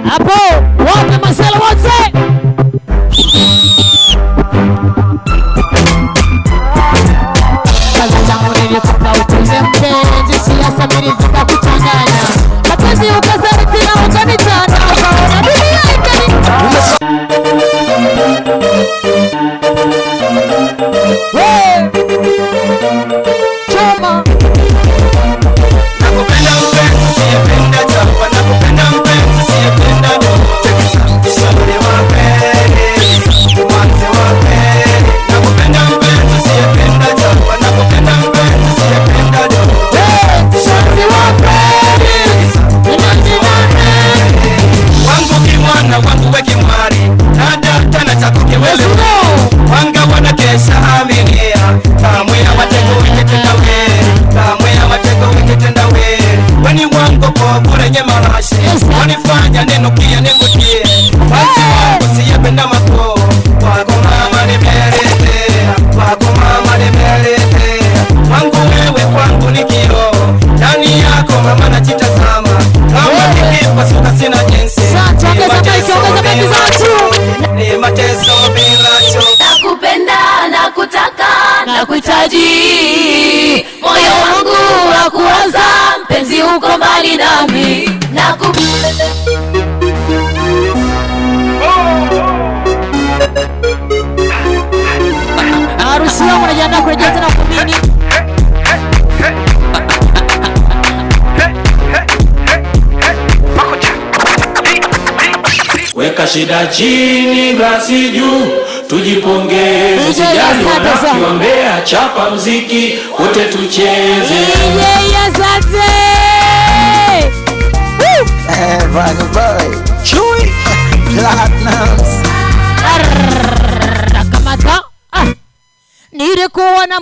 Hapo wote masela wote. Kaza zangu nilikupa utuze mpenzi, siasa mbili zikakuchanganya. Mapenzi ukazariti na ukanitana, ukaona dunia ikani. Choma. Nakupenda mpenzi, siyependa chapa. Nakupenda mpenzi, siyependa shauri wapende, umanze wapende. Nakupenda mpenzi, siyependa chapa. Nakupenda mpenzi, siyependa shauri wapende, umanze wapende. Wangu kimwana, wangu we kimwari, nada tana chako kiwele. Wanga wana kesha aminia, kamwe amateko wikitenda weri, kamwe amateko wikitenda weri. Weni wangu kwa nye marashi, wanifanya neno kia nikutie. Wazi wangu siyependa mako, wako mama nimeretea, wako mama nimeretea. Wangu wewe kwangu ni kio, ndani yako mama najitazama. Kama nikipa suka sina jinsi, ni mateso bila cho. Nakupenda, nakutaka, nakuhitaji. Moyo wangu wakuwaza, mpenzi uko mbali nami. Harusi yako unajiandaa kurejea tena kumini. Weka shida chini, glasi juu, tujipongeze. Usijali wanakiombea, chapa mziki, wote tucheze. Asante. Vanny Boy, Chewy, Platinums. Kamata. Nilikuwa na